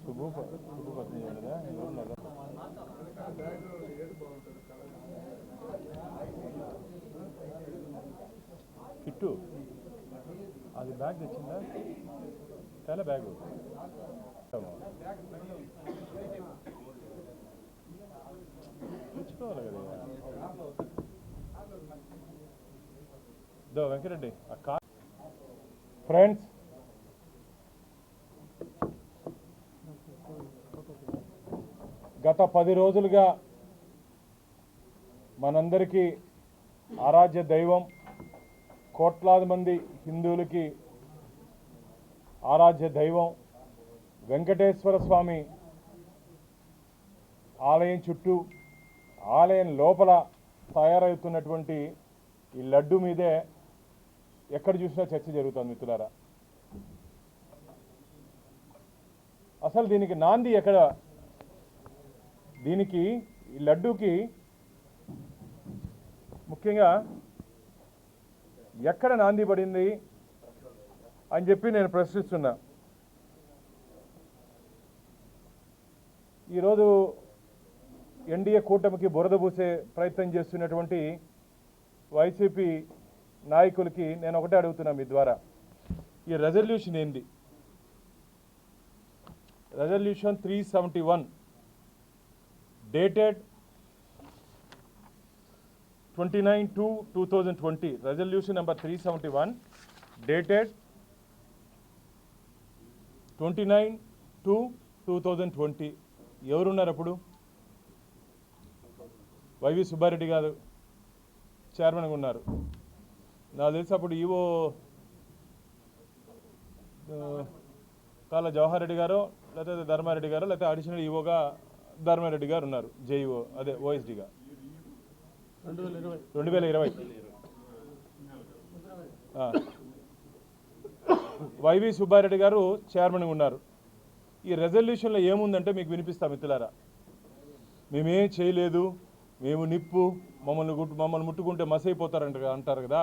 శుభ పత్ని కిట్టు అది బ్యాగ్ తెచ్చిందా చాలా బ్యాగు తెచ్చుకోవాలి కదా వెంకరెడ్డి ఫ్రెండ్స్ గత 10 రోజులుగా మనందరికీ ఆరాధ్య దైవం కోట్లాది మంది హిందువులకి ఆరాధ్య దైవం వెంకటేశ్వర స్వామి ఆలయం చుట్టూ ఆలయం లోపల తయారవుతున్నటువంటి ఈ లడ్డు మీదే ఎక్కడ చూసినా చర్చ జరుగుతుంది మిత్రులారా. అసలు దీనికి నాంది ఎక్కడ? దీనికి ఈ లడ్డూకి ముఖ్యంగా ఎక్కడ నాంది పడింది అని చెప్పి నేను ప్రశ్నిస్తున్నా. ఈరోజు ఎన్డీఏ కూటమికి బురద పూసే ప్రయత్నం చేస్తున్నటువంటి వైసీపీ నాయకులకి నేను ఒకటే అడుగుతున్నా మీ ద్వారా, ఈ రెజల్యూషన్ ఏంది? Resolution 371 dated 29/2/2020. Resolution number 371 dated 29/2/2020. ఎవరున్నారు అప్పుడు? వైవి సుబ్బారెడ్డి గారు చైర్మన్గా ఉన్నారు. నాకు తెలిసి అప్పుడు ఈవో కాళ్ళ జవహర్ రెడ్డి గారో లేకపోతే ధర్మారెడ్డి గారో లేకపోతే అడిషనల్ ఈవోగా ధర్మారెడ్డి గారు ఉన్నారు, జేఈఓ అదే ఓఎస్డీగా 2020. వైవి సుబ్బారెడ్డి గారు చైర్మన్గా ఉన్నారు. ఈ రెజల్యూషన్లో ఏముందంటే మీకు వినిపిస్తా మిత్రులారా. మేమేం చేయలేదు, మేము నిప్పు, మమ్మల్ని ముట్టుకుంటే అంటారు కదా,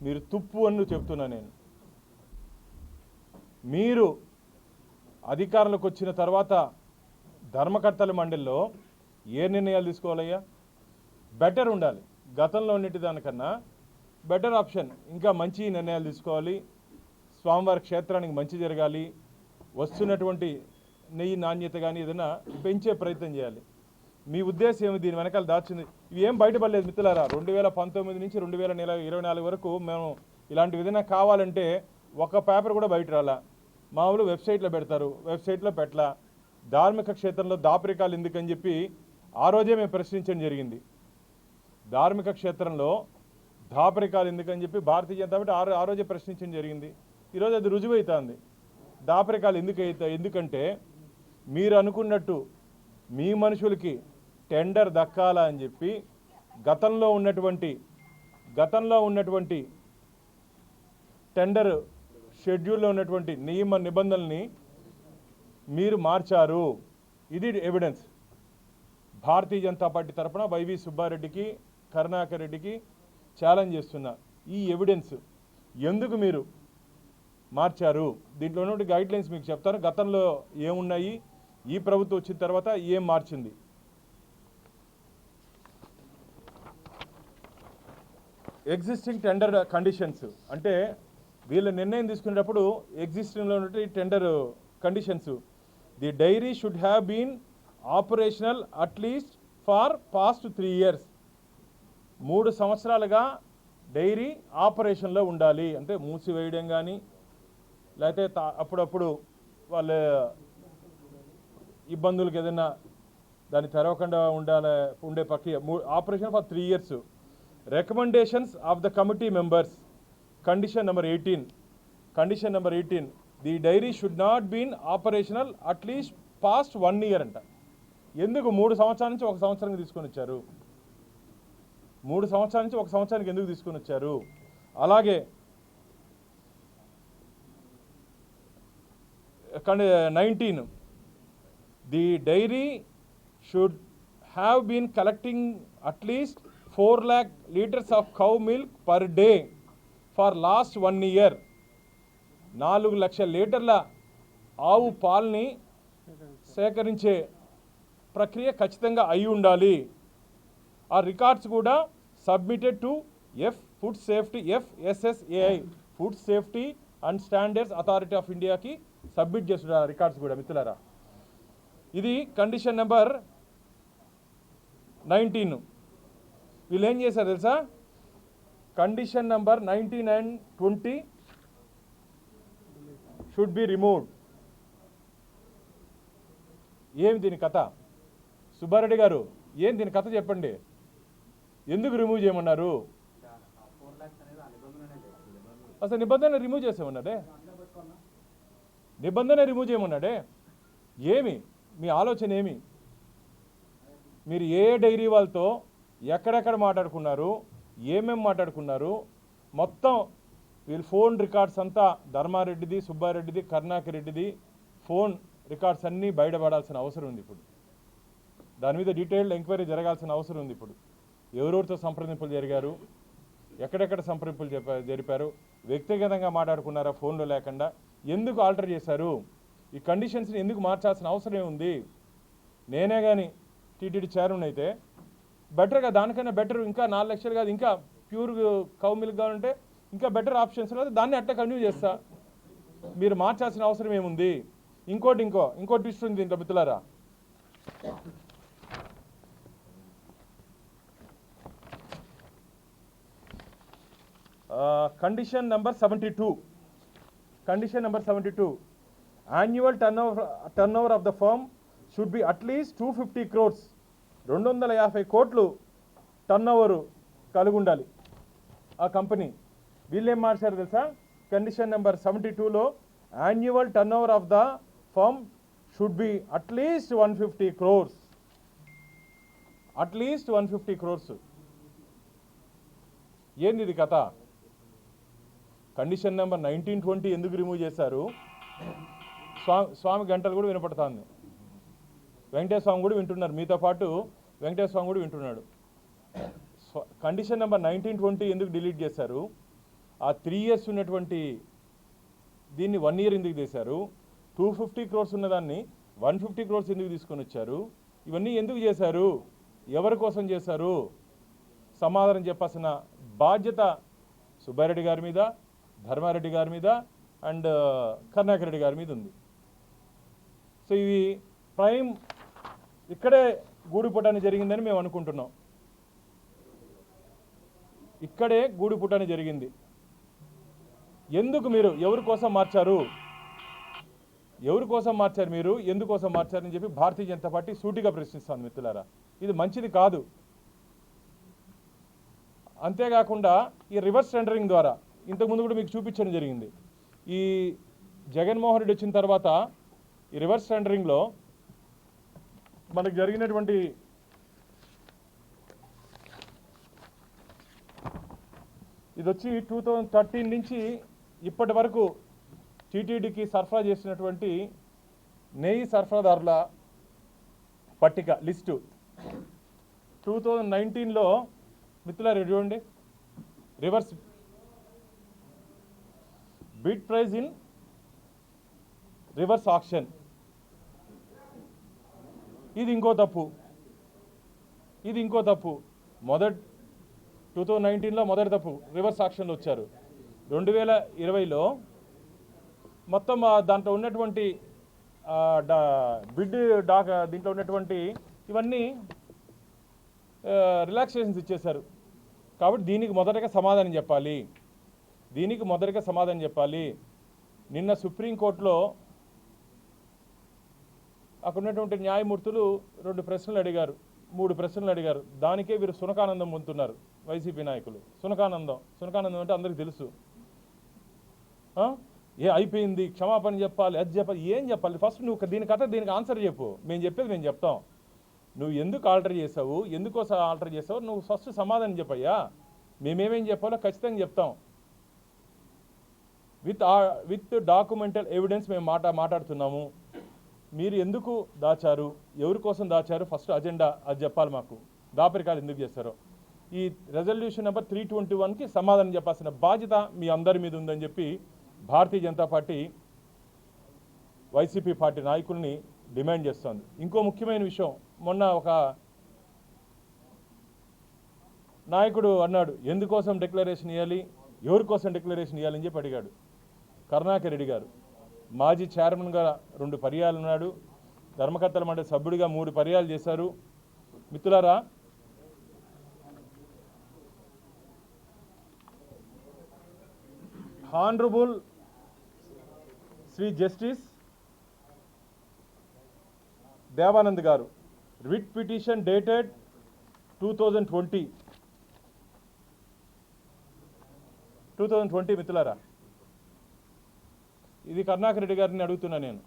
మీరు తుప్పు అని చెప్తున్నా నేను. మీరు అధికారంలోకి వచ్చిన తర్వాత ధర్మకర్తల మండలిలో ఏ నిర్ణయాలు తీసుకోవాలయ్యా? బెటర్ ఉండాలి, గతంలో ఉన్నటి దానికన్నా బెటర్ ఆప్షన్, ఇంకా మంచి నిర్ణయాలు తీసుకోవాలి. స్వామివారి క్షేత్రానికి మంచి జరగాలి, వస్తున్నటువంటి నెయ్యి నాణ్యత కానీ ఏదైనా పెంచే ప్రయత్నం చేయాలి. మీ ఉద్దేశం ఏమి? దీని వెనకాల దాచింది ఇవి ఏం బయటపడలేదు మిత్రులారా. 2019 నుంచి 2024 వరకు మేము ఇలాంటి విధంగా కావాలంటే ఒక పేపర్ కూడా బయట రాలా. మామూలు వెబ్సైట్లో పెడతారు, వెబ్సైట్లో పెట్టలా. ధార్మిక క్షేత్రంలో దాపరికాలు ఎందుకని చెప్పి ఆ రోజే మేము ప్రశ్నించడం జరిగింది. ధార్మిక క్షేత్రంలో దాపరికాలు ఎందుకని చెప్పి భారతీయ జనతా పార్టీ ఆ రోజే ప్రశ్నించడం జరిగింది. ఈరోజు అది రుజువవుతుంది. దాపరికాలు ఎందుకంటే మీరు అనుకున్నట్టు మీ మనుషులకి టెండర్ దక్కాలా అని చెప్పి గతంలో ఉన్నటువంటి టెండర్ షెడ్యూల్లో ఉన్నటువంటి నియమ నిబంధనల్ని మీరు మార్చారు. ఇది ఎవిడెన్స్. భారతీయ జనతా పార్టీ తరఫున వైవి సుబ్బారెడ్డికి కరుణాకర్ రెడ్డికి ఛాలెంజ్ చేస్తున్నా. ఈ ఎవిడెన్స్ ఎందుకు మీరు మార్చారు? దీంట్లో ఉన్నటువంటి గైడ్లైన్స్ మీకు చెప్తాను. గతంలో ఏమున్నాయి, ఈ ప్రభుత్వం వచ్చిన తర్వాత ఏం మార్చింది. ఎగ్జిస్టింగ్ టెండర్ కండిషన్స్ అంటే వీళ్ళ నిర్ణయం తీసుకునేటప్పుడు ఎగ్జిస్టింగ్లో ఉన్నటువంటి tender conditions. The dairy should have been operational at least for past 3 years. 3 సంవత్సరాలుగా డైరీ ఆపరేషన్లో ఉండాలి. అంటే మూసివేయడం కానీ లేకపోతే అప్పుడప్పుడు వాళ్ళ ఇబ్బందులకు ఏదైనా దాన్ని తెరవకుండా ఉండే ప్రక్రియ. Operation for 3 years. Recommendations of the committee members. Condition number 18. The dairy should not been operational at least past 1 year అంట. ఎందుకు 3 సంవత్సరాల నుంచి 1 సంవత్సరానికి తీసుకొని వచ్చారు? 3 సంవత్సరాల నుంచి 1 సంవత్సరానికి ఎందుకు తీసుకొని వచ్చారు? అలాగే 19. The dairy should have been collecting at least 4 lakh liters of cow milk per day for last 1 year. 4 లక్షల లీటర్ల ఆవు పాలని సేకరించే ప్రక్రియ ఖచ్చితంగా అయి ఉండాలి. ఆ రికార్డ్స్ కూడా submitted to food safety FSSAI food safety and standards authority of ఇండియాకి సబ్మిట్ చేస్తున్నారు రికార్డ్స్ కూడా మిత్రులారా. ఇది కండిషన్ నెంబర్ 19. వీళ్ళు ఏం చేశారు తెలుసా? Condition number 19 and 20 should be removed. ఏమి దీని కథ? సుబ్బారెడ్డి గారు ఏం దీని కథ చెప్పండి. ఎందుకు రిమూవ్ చేయమన్నారు? అసలు నిబంధన రిమూవ్ చేసేమన్నాడే, నిబంధన రిమూవ్ చేయమన్నాడే. ఏమి మీ ఆలోచన ఏమి? మీరు ఏ డైరీ వాళ్ళతో ఎక్కడెక్కడ మాట్లాడుకున్నారు, ఏమేమి మాట్లాడుకున్నారు, మొత్తం వీళ్ళు ఫోన్ రికార్డ్స్ అంతా ధర్మారెడ్డిది, సుబ్బారెడ్డిది, కరుణాకర్ రెడ్డిది ఫోన్ రికార్డ్స్ అన్నీ బయటపడాల్సిన అవసరం ఉంది. ఇప్పుడు దాని మీద డీటెయిల్డ్ ఎంక్వైరీ జరగాల్సిన అవసరం ఉంది. ఇప్పుడు ఎవరెవరితో సంప్రదింపులు జరిగారు, ఎక్కడెక్కడ సంప్రదింపులు జరిపారు, వ్యక్తిగతంగా మాట్లాడుకున్నారా ఫోన్లో లేకుండా, ఎందుకు ఆల్టర్ చేశారు, ఈ కండిషన్స్ని ఎందుకు మార్చాల్సిన అవసరం ఉంది? నేనే కానీ టీటీడీ చైర్మన్ అయితే బెటర్గా, దానికన్నా బెటర్, ఇంకా 4 లక్షలు కాదు, ఇంకా ప్యూర్ కౌ మిల్క్ కావాలంటే ఇంకా బెటర్ ఆప్షన్స్ కాదు, దాన్ని అట్లా కంటిన్యూ చేస్తా. మీరు మార్చాల్సిన అవసరం ఏముంది? ఇంకో ట్విస్ట్ ఉంది దీంట్లో మిత్రులారా. Condition number 72. Condition number 72. Annual turnover of the firm should be at least 250 crores. 250 కోట్లు టర్నోవరు కలిగి ఉండాలి ఆ కంపెనీ. వీళ్ళు ఏం మార్చారు తెలుసా? కండిషన్ నెంబర్ 72లో annual turnover of the firm should be at least 150 crores. At least 150 crores. ఏంది ఇది కథ? కండిషన్ నెంబర్ 19, 20 ఎందుకు రిమూవ్ చేశారు? స్వామి గంటలు కూడా వినపడుతుంది. వెంకటేశ్వర స్వామి కూడా వింటున్నారు, మీతో పాటు వెంకటేశ్వర స్వామి కూడా వింటున్నాడు. కండిషన్ నెంబర్ 19, 20 ఎందుకు డిలీట్ చేశారు? ఆ 3 years ఉన్నటువంటి దీన్ని 1 year ఎందుకు చేశారు? 250 crores ఉన్నదాన్ని 150 crores ఎందుకు తీసుకొని వచ్చారు? ఇవన్నీ ఎందుకు చేశారు? ఎవరి కోసం చేశారు? సమాధానం చెప్పాల్సిన బాధ్యత సుబ్బారెడ్డి గారి మీద, ధర్మారెడ్డి గారి మీద అండ్ కరుణాకర్ రెడ్డి గారి మీద ఉంది. సో ఇవి ప్రైమ్ ఇక్కడే గూడుపుటాన్ని జరిగిందని మేము అనుకుంటున్నాం. ఇక్కడే గూడుపుటాన్ని జరిగింది. ఎందుకు మీరు ఎవరి కోసం మార్చారు? ఎవరి కోసం మార్చారు మీరు? ఎందుకోసం మార్చారని చెప్పి భారతీయ జనతా పార్టీ సూటిగా ప్రశ్నిస్తాను మిత్రులారా. ఇది మంచిది కాదు. అంతేకాకుండా ఈ రివర్స్ టెండరింగ్ ద్వారా ఇంతకుముందు కూడా మీకు చూపించడం జరిగింది. ఈ జగన్మోహన్ రెడ్డి వచ్చిన తర్వాత ఈ రివర్స్ టెండరింగ్లో మనకు జరిగినటువంటి ఇది వచ్చి 2013 నుంచి ఇప్పటి వరకు టీటీడీకి సరఫరా చేసినటువంటి నెయ్యి సరఫరాదారుల పట్టిక లిస్టు 2019లో మిత్రులారా చూడండి. Reverse bid price in reverse auction. ఇది ఇంకో తప్పు. 2019లో మొదటి తప్పు రివర్స్ ఆక్షన్లో వచ్చారు. 2020లో మొత్తం దాంట్లో ఉన్నటువంటి బిడ్ దీంట్లో ఉన్నటువంటి ఇవన్నీ రిలాక్సేషన్స్ ఇచ్చేశారు. కాబట్టి దీనికి మొదటగా సమాధానం చెప్పాలి. నిన్న సుప్రీంకోర్టులో అక్కడ ఉన్నటువంటి న్యాయమూర్తులు 2 ప్రశ్నలు అడిగారు, 3 ప్రశ్నలు అడిగారు. దానికే వీరు సునకానందం పొందుతున్నారు వైసీపీ నాయకులు. సునకానందం అంటే అందరికీ తెలుసు. అయిపోయింది, క్షమాపణ చెప్పాలి, అది చెప్పాలి. ఏం చెప్పాలి? ఫస్ట్ నువ్వు దీనికి ఆన్సర్ చెప్పు. మేము చెప్పేది మేము చెప్తాం. నువ్వు ఎందుకు ఆల్టర్ చేసావు, ఎందుకోసం ఆల్టర్ చేసావు, నువ్వు ఫస్ట్ సమాధానం చెప్పయ్యా. మేమేమేం చెప్పాలో ఖచ్చితంగా చెప్తాం. విత్ డాక్యుమెంటల్ ఎవిడెన్స్ మేము మాట్లాడుతున్నాము. మీరు ఎందుకు దాచారు, ఎవరి కోసం దాచారు, ఫస్ట్ అజెండా అది చెప్పాలి మాకు. దాపరికాలు ఎందుకు చేస్తారో. ఈ రెజల్యూషన్ నెంబర్ 321కి సమాధానం చెప్పాల్సిన బాధ్యత మీ అందరి మీద ఉందని చెప్పి Bharatiya Janata party YCP party నాయకుల్ని డిమాండ్ చేస్తోంది. ఇంకో ముఖ్యమైన విషయం, మొన్న ఒక నాయకుడు అన్నాడు, ఎందుకోసం డిక్లరేషన్ ఇవ్వాలి, ఎవరి కోసం డిక్లరేషన్ ఇవ్వాలని చెప్పి అడిగాడు. కరుణాకర్ రెడ్డి గారు మాజీ చైర్మన్గా 2 పర్యాలు ఉన్నాడు, ధర్మకర్తల మండలి సభ్యుడిగా 3 పర్యాలు చేశారు. మిత్రులారా, హానరబుల్ శ్రీ జస్టిస్ దేవానంద్ గారు రిట్ పిటిషన్ డేటెడ్ 2020 మిత్రులారా, ఇది కరుణాకర్ రెడ్డి గారిని అడుగుతున్నా నేను,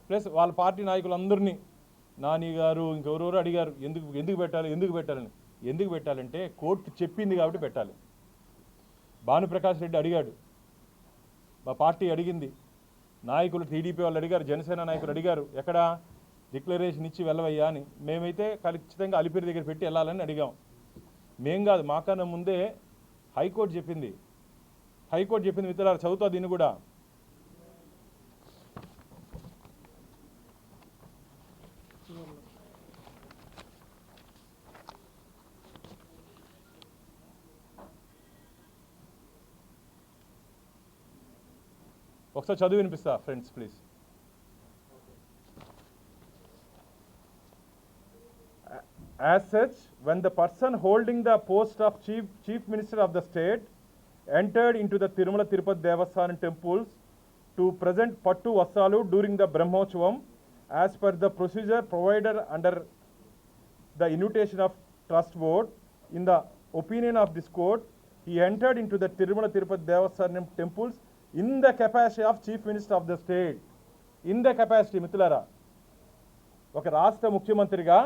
ప్లస్ వాళ్ళ పార్టీ నాయకులందరినీ, నాని గారు ఇంకెవరెవరు అడిగారు ఎందుకు పెట్టాలని. ఎందుకు పెట్టాలంటే కోర్టు చెప్పింది కాబట్టి పెట్టాలి. భానుప్రకాష్ రెడ్డి అడిగాడు, మా పార్టీ అడిగింది, నాయకులు టీడీపీ వాళ్ళు అడిగారు, జనసేన నాయకులు అడిగారు, ఎక్కడ డిక్లరేషన్ ఇచ్చి వెళ్ళవయ్యా అని. మేమైతే ఖచ్చితంగా అలిపిరి దగ్గర పెట్టి వెళ్ళాలని అడిగాం. మేం కాదు, మాకన్నా ముందే హైకోర్టు చెప్పింది మిత్రులారా, చదువుతా దీన్ని కూడా. ఒకసారి చదువు వినిపిస్తా friends please. As such, when the person holding the post of chief minister of the state entered into the Tirumala Tirupati Devasthanam temples to present Pattu Vastralu during the Brahmotshavam, as per the procedure provided under the invitation of trust board, in the opinion of this court, he entered into the Tirumala Tirupati Devasthanam temples in the capacity of chief minister of the state. In the capacity, మిత్రులారా, ఒక రాష్ట్ర ముఖ్యమంత్రిగా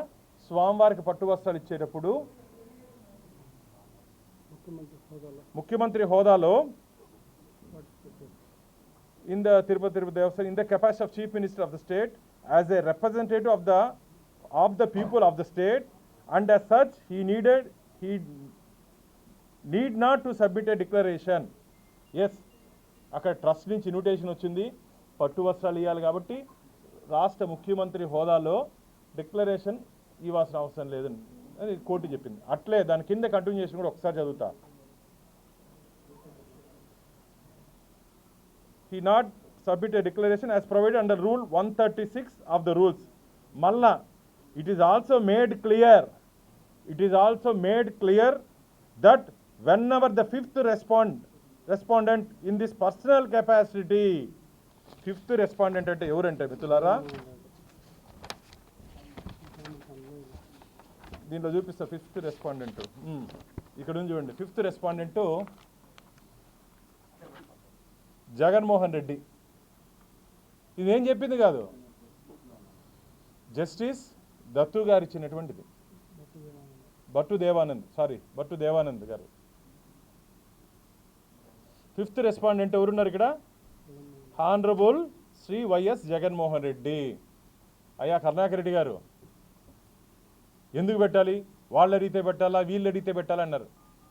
స్వామివారికి పట్టు వస్త్రాలు ఇచ్చేటప్పుడు ముఖ్యమంత్రి హోదాలో in the Tirupati Devasthanam, in the capacity of chief minister of the state, as a representative of the people of the state, and as such he need not to submit a declaration. Yes, అక్కడ trust నుంచి invitation వచ్చింది, పట్టు వస్త్రాలు ఇవ్వాలి కాబట్టి రాష్ట్ర ముఖ్యమంత్రి హోదాలో డిక్లరేషన్ ఇవ్వాల్సిన అవసరం లేదని అని కోర్టు చెప్పింది. అట్లే దాని కింద కంటిన్యూషన్ కూడా ఒకసారి చదువుతా. He not submit a declaration as provided under rule 136 of the rules. Malla, it is also made clear that whenever the fifth respondent in this personal capacity, fifth respondent అంటే ఎవరంటే మిత్రులారా, దీంట్లో చూపిస్తా. ఫిఫ్త్ రెస్పాండెంట్ ఇక్కడ ఉంది చూడండి. Fifth respondent Jaganmohan Reddy. ఇదేం చెప్పింది కాదు, జస్టిస్ దత్తు గారు ఇచ్చినటువంటిది. భట్టు దేవానంద్ గారు. ఫిఫ్త్ రెస్పాండెంట్ ఎవరున్నారు ఇక్కడ? Honourable Shri YS Jaganmohan Reddy. అయ్యా కరుణాకర్ రెడ్డి గారు, ఎందుకు పెట్టాలి, వాళ్ళు అడిగితే పెట్టాలా వీళ్ళు అడిగితే పెట్టాలా అన్నారు.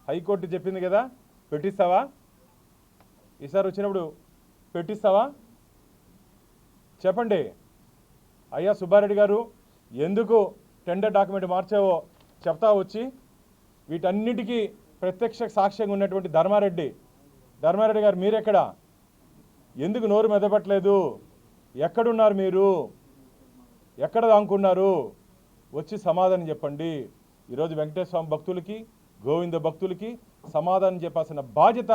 హైకోర్టు చెప్పింది కదా, పెట్టిస్తావా? ఈసారి వచ్చినప్పుడు పెట్టిస్తావా చెప్పండి. అయ్యా సుబ్బారెడ్డి గారు, ఎందుకు టెండర్ డాక్యుమెంట్ మార్చావో చెప్తా వచ్చి. వీటన్నిటికీ ప్రత్యక్ష సాక్ష్యంగా ఉన్నటువంటి ధర్మారెడ్డి గారు, మీరెక్కడ, ఎందుకు నోరు మెదపట్లేదు, ఎక్కడున్నారు మీరు, ఎక్కడ దాంకున్నారు, వచ్చి సమాధానం చెప్పండి. ఈరోజు వెంకటేశ్వర స్వామి భక్తులకి, గోవింద భక్తులకి సమాధానం చెప్పాల్సిన బాధ్యత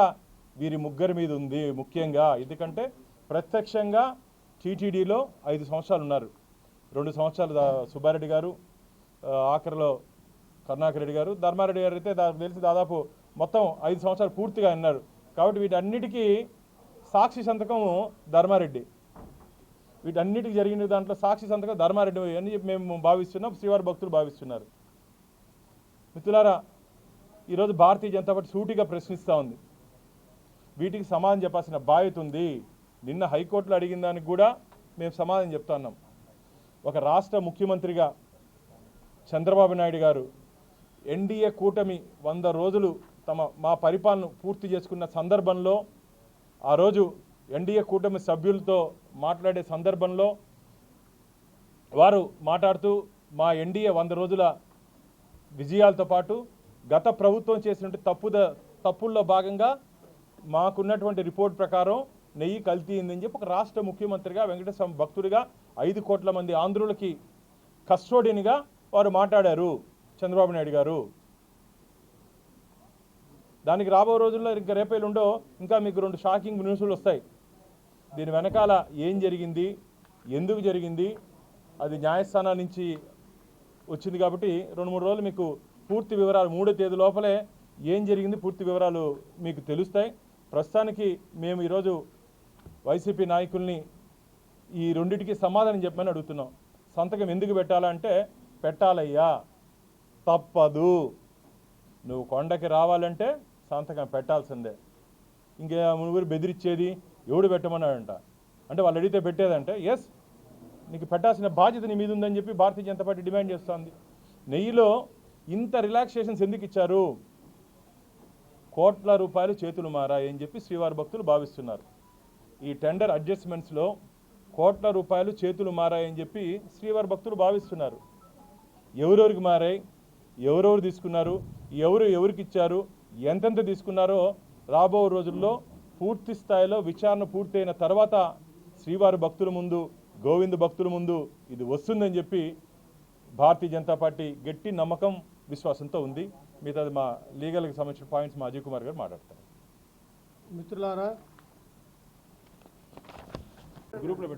వీరి ముగ్గురి మీద ఉంది ముఖ్యంగా. ఎందుకంటే ప్రత్యక్షంగా టీటీడీలో 5 సంవత్సరాలు ఉన్నారు. 2 సంవత్సరాలు సుబ్బారెడ్డి గారు, ఆఖరిలో కరుణాకర్ రెడ్డి గారు, ధర్మారెడ్డి గారు అయితే తెలిసి దాదాపు మొత్తం 5 సంవత్సరాలు పూర్తిగా ఉన్నారు. కాబట్టి వీటన్నిటికీ సాక్షి సంతకం ధర్మారెడ్డి. వీటన్నిటికి జరిగిన దాంట్లో సాక్షి సంతకం ధర్మారెడ్డి అని చెప్పి మేము భావిస్తున్నాం, శ్రీవారి భక్తులు భావిస్తున్నారు. మిత్రులారా, ఈరోజు భారతీయ జనతా పార్టీ సూటిగా ప్రశ్నిస్తూ ఉంది. వీటికి సమాధానం చెప్పాల్సిన బాధ్యత ఉంది. నిన్న హైకోర్టులో అడిగిన దానికి కూడా మేము సమాధానం చెప్తా ఉన్నాం. ఒక రాష్ట్ర ముఖ్యమంత్రిగా చంద్రబాబు నాయుడు గారు ఎన్డీఏ కూటమి 100 రోజులు మా పరిపాలన పూర్తి చేసుకున్న సందర్భంలో, ఆ రోజు ఎన్డీఏ కూటమి సభ్యులతో మాట్లాడే సందర్భంలో వారు మాట్లాడుతూ మా ఎన్డీఏ 100 రోజుల విజయాలతో పాటు గత ప్రభుత్వం చేసినటువంటి తప్పుల్లో భాగంగా మాకున్నటువంటి రిపోర్ట్ ప్రకారం నెయ్యి కల్తీ అయిందని చెప్పి ఒక రాష్ట్ర ముఖ్యమంత్రిగా వెంకటేశ్వర భక్తుడిగా 5 కోట్ల మంది ఆంధ్రులకి కస్టోడియన్గా వారు మాట్లాడారు చంద్రబాబు నాయుడు గారు. దానికి రాబో రోజుల్లో ఇంకా రేపేలుండో ఇంకా మీకు 2 షాకింగ్ న్యూస్లు వస్తాయి. దీని వెనకాల ఏం జరిగింది, ఎందుకు జరిగింది, అది న్యాయస్థానం నుంచి వచ్చింది కాబట్టి 2-3 రోజులు మీకు పూర్తి వివరాలు 3వ తేదీ లోపలే ఏం జరిగింది పూర్తి వివరాలు మీకు తెలుస్తాయి. ప్రస్తుతానికి మేము ఈరోజు వైసీపీ నాయకుల్ని ఈ రెండింటికి సమాధానం చెప్పమని అడుగుతున్నాం. సంతకం ఎందుకు పెట్టాలంటే పెట్టాలయ్యా, తప్పదు. నువ్వు కొండకి రావాలంటే సంతకం పెట్టాల్సిందే. ఇంకే మునుగురు బెదిరించేది ఎవడు పెట్టమన్నాడంట అంటే వాళ్ళు అడిగితే పెట్టేదంటే ఎస్ నీకు పెట్టాల్సిన బాధ్యత నీ మీద ఉందని చెప్పి భారతీయ జనతా పార్టీ డిమాండ్ చేస్తోంది. నెయ్యిలో ఇంత రిలాక్సేషన్స్ ఎందుకు ఇచ్చారు? కోట్ల రూపాయలు చేతులు మారాయని చెప్పి శ్రీవారి భక్తులు భావిస్తున్నారు. ఈ టెండర్ అడ్జస్ట్మెంట్స్లో కోట్ల రూపాయలు చేతులు మారాయని చెప్పి శ్రీవారి భక్తులు భావిస్తున్నారు. ఎవరెవరికి మారాయి, ఎవరెవరు తీసుకున్నారు, ఎవరికి ఇచ్చారు, ఎంతెంత తీసుకున్నారో రాబో రోజుల్లో పూర్తి స్థాయిలో విచారణ పూర్తయిన తర్వాత శ్రీవారి భక్తుల ముందు, గోవింద భక్తుల ముందు ఇది వస్తుందని చెప్పి భారతీయ జనతా పార్టీ గట్టి నమ్మకం, విశ్వాసంతో ఉంది. మిగతా మా లీగల్కి సంబంధించిన పాయింట్స్ మా అజయ్ కుమార్ గారు మాట్లాడతారు. మిత్రులారా, గ్రూప్లో